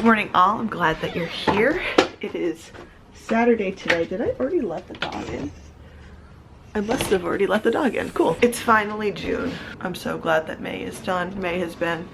Good morning all, I'm glad that you're here. It is Saturday today. Did I already let the dog in? I must have already let the dog in. Cool. It's finally June. I'm so glad that May is done. May has been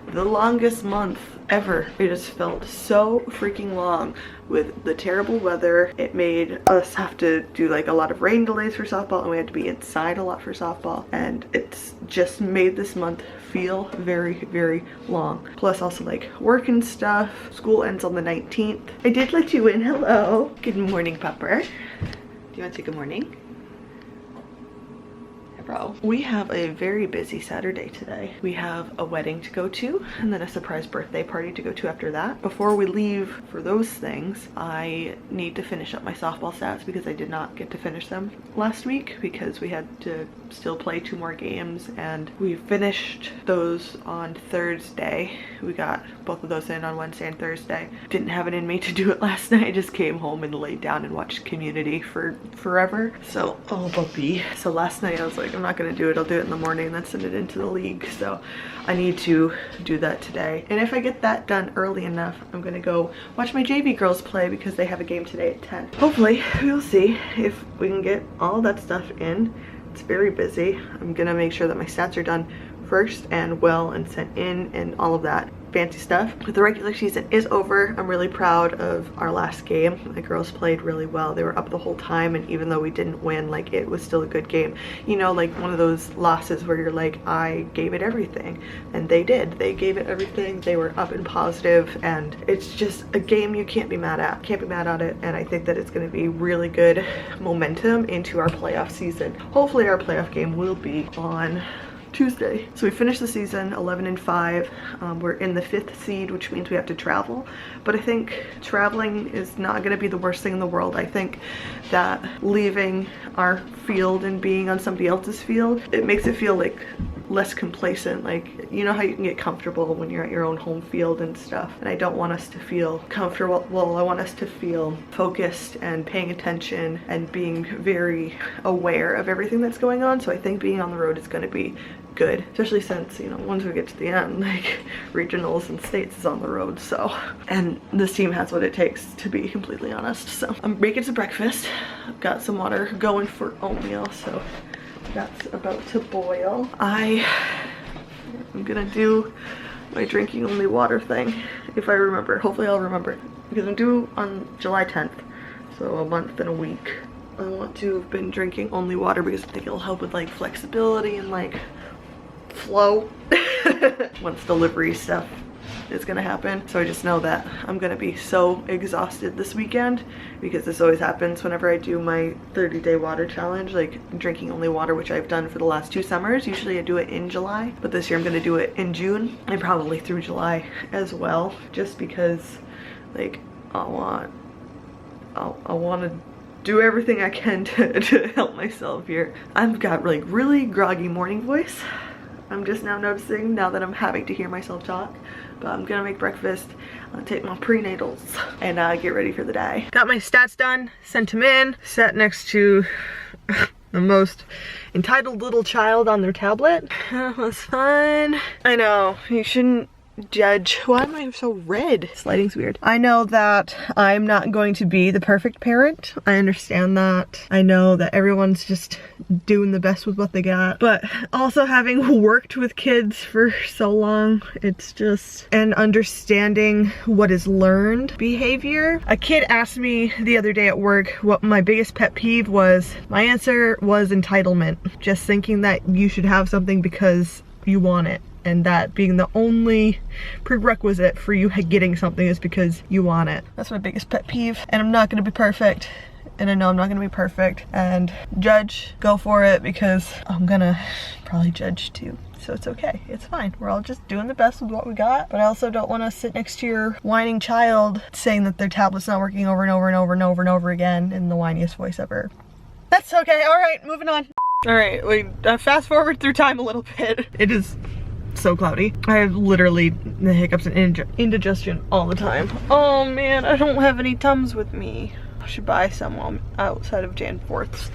the longest month ever. It has felt so freaking long with the terrible weather. It made us have to do like a lot of rain delays for softball, and we had to be inside a lot for softball, and it's just made this month feel very, very long. Plus also like work and stuff. School ends on the 19th. I did let you in. Hello. Good morning, Pupper. Do you want to say good morning? Bro. We have a very busy Saturday today. We have a wedding to go to and then a surprise birthday party to go to after that. Before we leave for those things, I need to finish up my softball stats because I did not get to finish them last week because we had to still play 2 more games, and we finished those on Thursday. We got both of those in on Wednesday and Thursday. Didn't have it in me to do it last night. I just came home and laid down and watched Community for forever. So, oh puppy. So last night I was like, I'm not gonna do it. I'll do it in the morning and then send it into the league. So I need to do that today. And if I get that done early enough, I'm gonna go watch my JV girls play because they have a game today at 10. Hopefully, we'll see if we can get all that stuff in. It's very busy. I'm gonna make sure that my stats are done first and well and sent in and all of that fancy stuff. But the regular season is over. I'm really proud of our last game. The girls played really well. They were up the whole time, and even though we didn't win, like, it was still a good game. You know, like one of those losses where you're like, I gave it everything, and they did. They gave it everything. They were up and positive, and it's just a game you can't be mad at. Can't be mad at it, and I think that it's going to be really good momentum into our playoff season. Hopefully our playoff game will be on Tuesday. So we finished the season 11-5. We're in the 5th seed, which means we have to travel. But I think traveling is not going to be the worst thing in the world. I think that leaving our field and being on somebody else's field, it makes it feel like less complacent. Like, you know how you can get comfortable when you're at your own home field and stuff, and I don't want us to feel comfortable. Well, I want us to feel focused and paying attention and being very aware of everything that's going on. So I think being on the road is going to be good, especially since, you know, once we get to the end, like regionals and states is on the road. So, and this team has what it takes, to be completely honest. So I'm making some breakfast. I've got some water going for oatmeal, so that's about to boil. I'm gonna do my drinking only water thing if I remember. Hopefully I'll remember, because I'm due on July 10th, so a month and a week. I want to have been drinking only water because I think it'll help with like flexibility and like flow once delivery stuff is gonna happen. So I just know that I'm gonna be so exhausted this weekend, because this always happens whenever I do my 30-day water challenge, like drinking only water, which I've done for the last 2 summers. Usually I do it in July, but this year I'm gonna do it in June and probably through July as well, just because like I want to do everything I can to help myself here. I've got like really groggy morning voice. I'm just now noticing, now that I'm having to hear myself talk. But I'm gonna make breakfast, take my prenatals, and get ready for the day. Got my stats done, sent them in, sat next to the most entitled little child on their tablet. That was fun. I know, you shouldn't judge. Why am I so red? This lighting's weird. I know that I'm not going to be the perfect parent. I understand that. I know that everyone's just doing the best with what they got. But also, having worked with kids for so long, it's just an understanding what is learned behavior. A kid asked me the other day at work what my biggest pet peeve was. My answer was entitlement. Just thinking that you should have something because you want it, and that being the only prerequisite for you getting something is because you want it. That's my biggest pet peeve, and I'm not gonna be perfect, and I know I'm not gonna be perfect, and judge, go for it, because I'm gonna probably judge too. So it's okay, it's fine. We're all just doing the best with what we got, but I also don't want to sit next to your whining child saying that their tablet's not working over and over and over and over and over again in the whiniest voice ever. That's okay. All right, moving on. All right, we fast forward through time a little bit. It is so cloudy. I have literally the hiccups and indigestion all the time. Oh man, I don't have any Tums with me. should buy some outside of Jan 4th.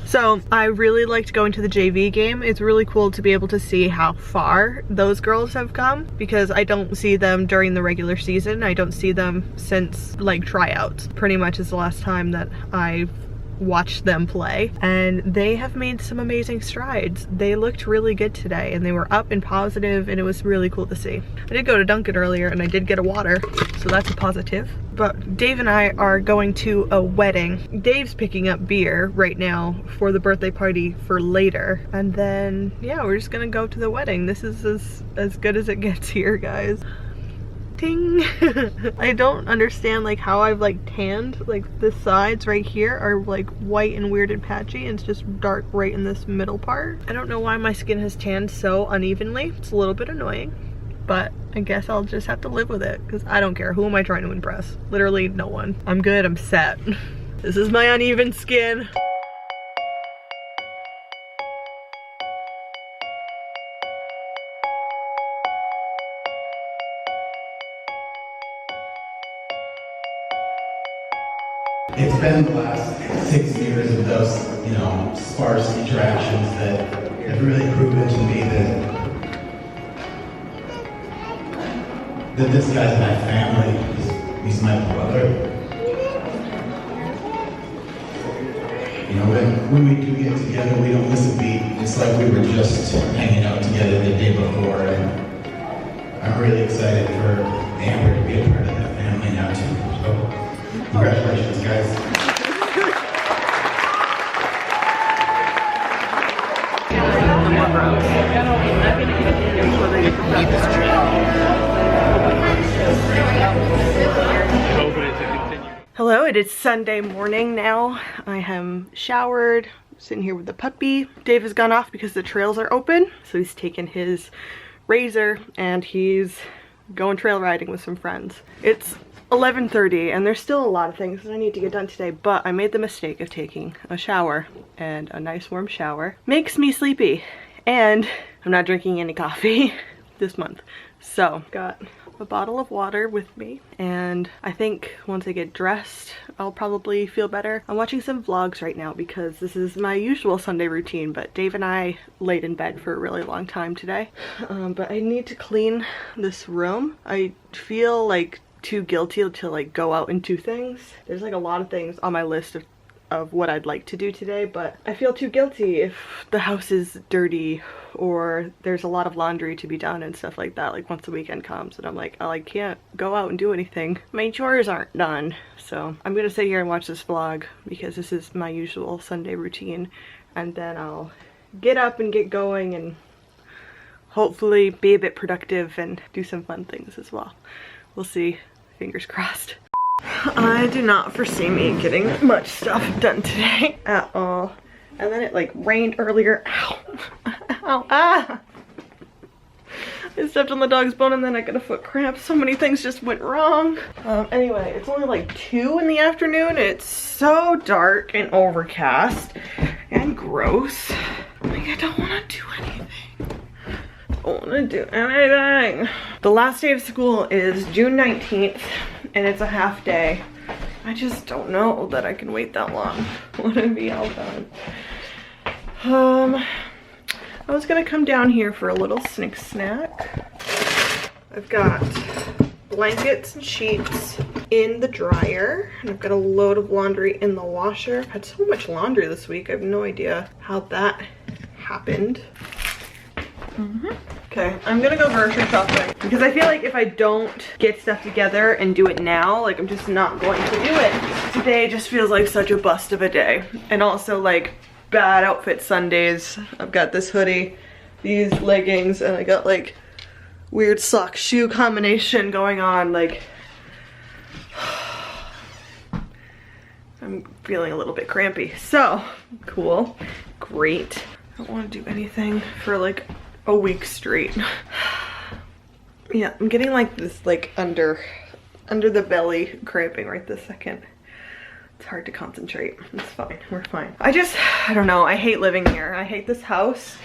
So I really liked going to the JV game. It's really cool to be able to see how far those girls have come because I don't see them during the regular season. I don't see them since like tryouts. Pretty much is the last time that I've watched them play, and they have made some amazing strides. They looked really good today and they were up and positive, and it was really cool to see. I did go to Dunkin' earlier and I did get a water, so that's a positive. But Dave and I are going to a wedding. Dave's picking up beer right now for the birthday party for later, and then yeah, we're just gonna go to the wedding. This is as good as it gets here, guys. Ting. I don't understand like how I've like tanned, like the sides right here are like white and weird and patchy, and it's just dark right in this middle part. I don't know why my skin has tanned so unevenly. It's a little bit annoying, but I guess I'll just have to live with it because I don't care. Who am I trying to impress? Literally no one. I'm good, I'm set. This is my uneven skin. It's been the last 6 years of those, you know, sparse interactions that have really proven to me that this guy's my family. He's my brother. You know, when we do get together, we don't miss a beat. It's like we were just hanging out together the day before, and I'm really excited for Amber to be a part of that family now too. So, congratulations, guys. Hello, it is Sunday morning now. I am showered, sitting here with the puppy. Dave has gone off because the trails are open, so he's taken his razor and he's going trail riding with some friends. It's 11:30 and there's still a lot of things that I need to get done today, but I made the mistake of taking a shower, and a nice warm shower makes me sleepy, and I'm not drinking any coffee this month. So got a bottle of water with me, and I think once I get dressed I'll probably feel better. I'm watching some vlogs right now because this is my usual Sunday routine, but Dave and I laid in bed for a really long time today. But I need to clean this room. I feel like too guilty to like go out and do things. There's like a lot of things on my list of what I'd like to do today, but I feel too guilty if the house is dirty or there's a lot of laundry to be done and stuff like that, like once the weekend comes and I'm like, oh, I can't go out and do anything. My chores aren't done. So I'm gonna sit here and watch this vlog because this is my usual Sunday routine, and then I'll get up and get going and hopefully be a bit productive and do some fun things as well. We'll see, fingers crossed. I do not foresee me getting much stuff done today at all. And then it like rained earlier. Ow. Ow. Ah. I stepped on the dog's bone and then I got a foot cramp. So many things just went wrong. Anyway, it's only like 2 in the afternoon. It's so dark and overcast and gross. Like, I don't want to do anything. The last day of school is June 19th and it's a half day. I just don't know that I can wait that long. I want to be all done. I was gonna come down here for a little snack. I've got blankets and sheets in the dryer, and I've got a load of laundry in the washer. I've had so much laundry this week. I have no idea how that happened. Okay, I'm gonna go grocery shopping because I feel like if I don't get stuff together and do it now, like I'm just not going to do it. Today just feels like such a bust of a day. And also like bad outfit Sundays. I've got this hoodie, these leggings, and I got like weird sock shoe combination going on. Like I'm feeling a little bit crampy. So cool, great. I don't want to do anything for like a week straight. Yeah, I'm getting like this like under the belly cramping right this second. It's hard to concentrate. It's fine, we're fine. I don't know, I hate living here. I hate this house.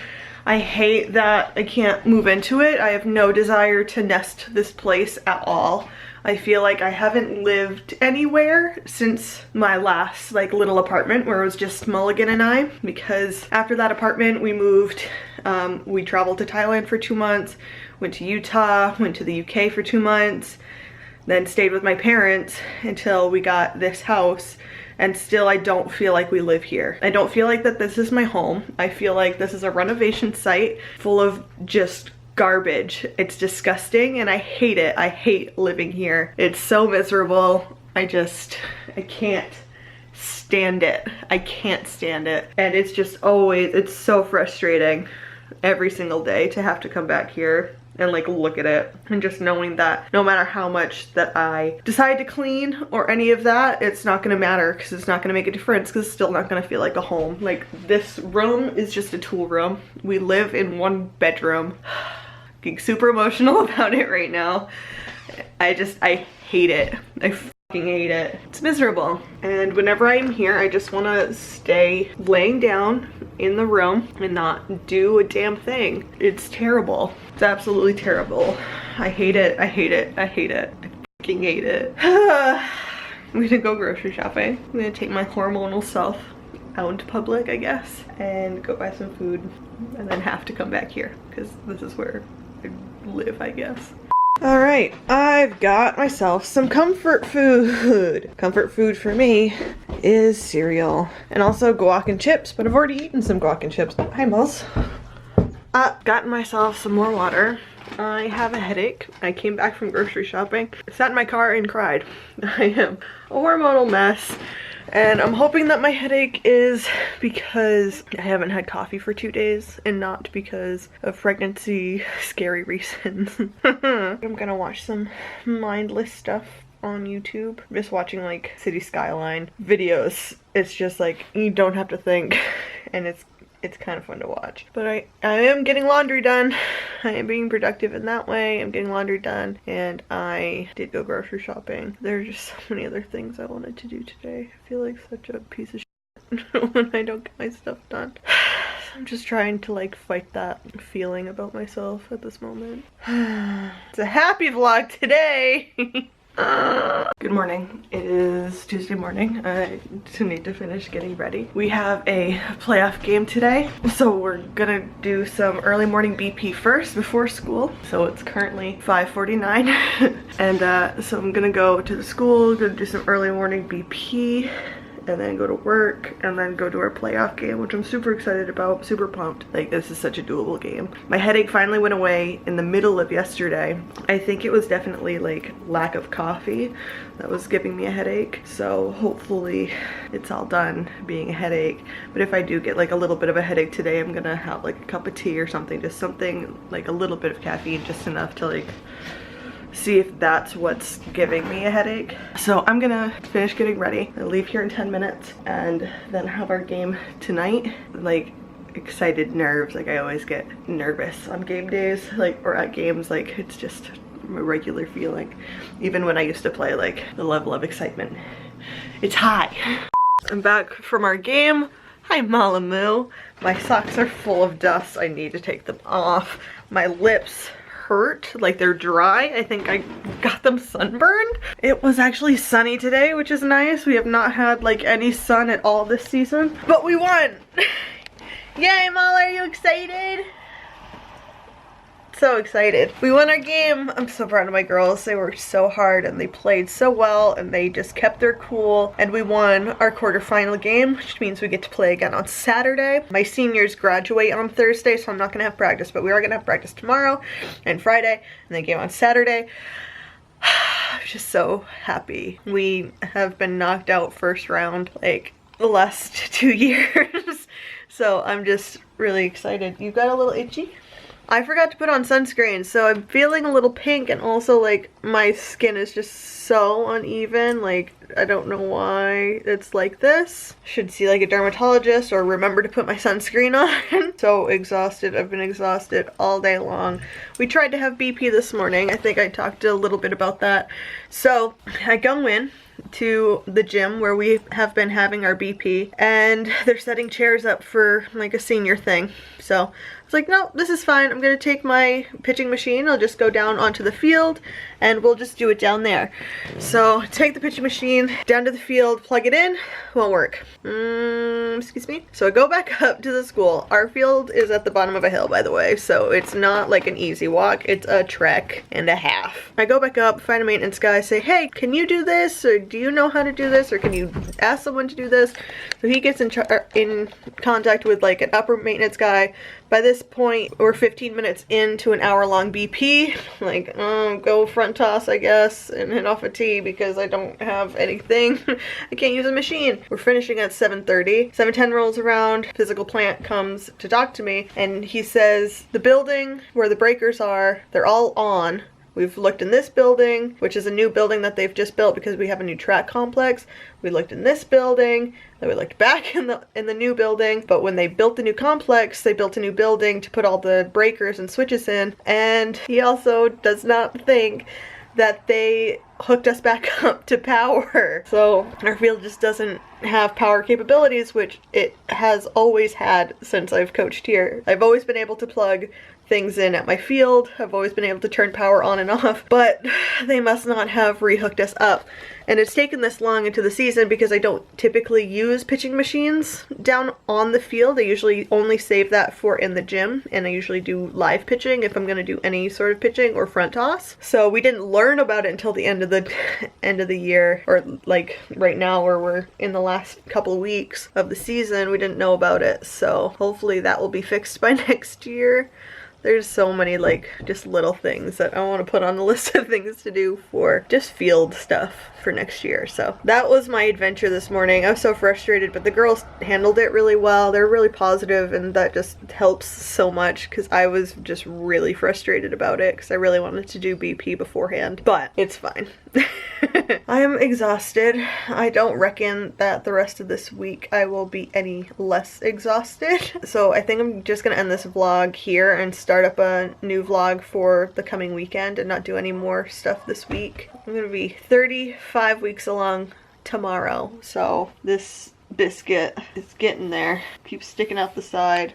I hate that I can't move into it. I have no desire to nest this place at all. I feel like I haven't lived anywhere since my last like little apartment where it was just Mulligan and I, because after that apartment we moved, we traveled to Thailand for 2 months, went to Utah, went to the UK for 2 months, then stayed with my parents until we got this house, and still I don't feel like we live here. I don't feel like that this is my home. I feel like this is a renovation site full of just garbage. It's disgusting and I hate it. I hate living here. It's so miserable. I can't stand it. I can't stand it. And it's just always, it's so frustrating every single day to have to come back here and like look at it, and just knowing that no matter how much that I decide to clean or any of that, it's not gonna matter because it's not gonna make a difference, because it's still not gonna feel like a home. Like, this room is just a tool room. We live in 1 bedroom. Getting super emotional about it right now. I hate it. I fucking hate it. It's miserable. And whenever I'm here, I just wanna stay laying down in the room and not do a damn thing. It's terrible. It's absolutely terrible. I hate it. I hate it. I hate it. I fucking hate it. I'm gonna go grocery shopping. I'm gonna take my hormonal self out into public, I guess, and go buy some food, and then have to come back here because this is where I live, I guess. All right, I've got myself some comfort food. Comfort food for me is cereal and also guac and chips, but I've already eaten some guac and chips. Hi, Moles. Gotten myself some more water. I have a headache. I came back from grocery shopping, sat in my car and cried. I am a hormonal mess. And I'm hoping that my headache is because I haven't had coffee for 2 days and not because of pregnancy scary reasons. I'm gonna watch some mindless stuff on YouTube. Just watching like city skyline videos. It's just like, you don't have to think, and it's kind of fun to watch. But I am getting laundry done. I am being productive in that way. I'm getting laundry done, and I did go grocery shopping. There are just so many other things I wanted to do today. I feel like such a piece of shit when I don't get my stuff done. I'm just trying to like fight that feeling about myself at this moment. It's a happy vlog today. Good morning. It is Tuesday morning. I need to finish getting ready. We have a playoff game today, so we're gonna do some early morning BP first before school. So it's currently 5:49 and so I'm gonna go to the school, gonna do some early morning BP, and then go to work, and then go to our playoff game, which I'm super excited about, super pumped. Like, this is such a doable game. My headache finally went away in the middle of yesterday. I think it was definitely like lack of coffee that was giving me a headache. So hopefully it's all done being a headache. But if I do get like a little bit of a headache today, I'm gonna have like a cup of tea or something, just something like a little bit of caffeine, just enough to like see if that's what's giving me a headache. So I'm gonna finish getting ready. I'll leave here in 10 minutes and then have our game tonight. Like, excited nerves, like I always get nervous on game days, like, or at games. Like, it's just a regular feeling. Even when I used to play, like, the level of excitement, it's high. I'm back from our game. Hi, Malamu. My socks are full of dust. I need to take them off. My lips hurt, like they're dry. I think I got them sunburned. It was actually sunny today, which is nice. We have not had like any sun at all this season, but we won. Yay, Mal, are you excited? So excited. We won our game. I'm so proud of my girls. They worked so hard and they played so well, and they just kept their cool, and we won our quarterfinal game, which means we get to play again on Saturday. My seniors graduate on Thursday, so I'm not gonna have practice, but we are gonna have practice tomorrow and Friday, and then game on Saturday. I'm just so happy. We have been knocked out first round like the last 2 years. So I'm just really excited. You got a little itchy? I forgot to put on sunscreen, so I'm feeling a little pink, and also like my skin is just so uneven. Like, I don't know why it's like this. Should see like a dermatologist or remember to put my sunscreen on. So exhausted. I've been exhausted all day long. We tried to have BP this morning. I think I talked a little bit about that. So I got win. to the gym where we have been having our BP, and they're setting chairs up for like a senior thing. So I was like, no, this is fine. I'm gonna take my pitching machine. I'll just go down onto the field and we'll just do it down there. So take the pitching machine down to the field, plug it in, won't work. Excuse me. So I go back up to the school. Our field is at the bottom of a hill, by the way, so it's not like an easy walk. It's a trek and a half. I go back up, find a maintenance guy, say, hey, can you do this? Or do you know how to do this? Or can you ask someone to do this? So he gets in contact with like an upper maintenance guy. By this point, we're 15 minutes into an hour-long BP. Like, go front toss, I guess, and hit off a tee because I don't have anything. I can't use a machine. We're finishing at 7:30. 7:10 rolls around. Physical plant comes to talk to me, and he says, the building where the breakers are, they're all on. We've looked in this building, which is a new building that they've just built because we have a new track complex. We looked in this building, then we looked back in the new building, but when they built the new complex, they built a new building to put all the breakers and switches in, and he also does not think that they hooked us back up to power. So our field just doesn't have power capabilities, which it has always had since I've coached here. I've always been able to plug things in at my field. I've always been able to turn power on and off, but they must not have rehooked us up. And it's taken this long into the season because I don't typically use pitching machines down on the field. I usually only save that for in the gym, and I usually do live pitching if I'm going to do any sort of pitching or front toss. So we didn't learn about it until the end of the year, or like right now where we're in the last couple of weeks of the season. We didn't know about it, so hopefully that will be fixed by next year. There's so many like just little things that I want to put on the list of things to do for just field stuff for next year. So that was my adventure this morning. I was so frustrated, but the girls handled it really well. They're really positive, and that just helps so much because I was just really frustrated about it because I really wanted to do BP beforehand, but it's fine. I am exhausted. I don't reckon that the rest of this week I will be any less exhausted. So I think I'm just gonna end this vlog here and start up a new vlog for the coming weekend and not do any more stuff this week. I'm gonna be 35 weeks along tomorrow, so this biscuit is getting there. Keeps sticking out the side.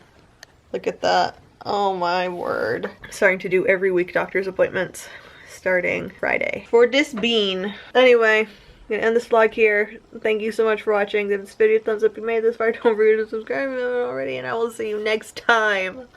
Look at that. Oh my word. Starting to do every week doctor's appointments starting Friday for this bean. Anyway, I'm gonna end this vlog here. Thank you so much for watching. Give this video a thumbs up if you made it this far. Don't forget to subscribe if you haven't already, and I will see you next time.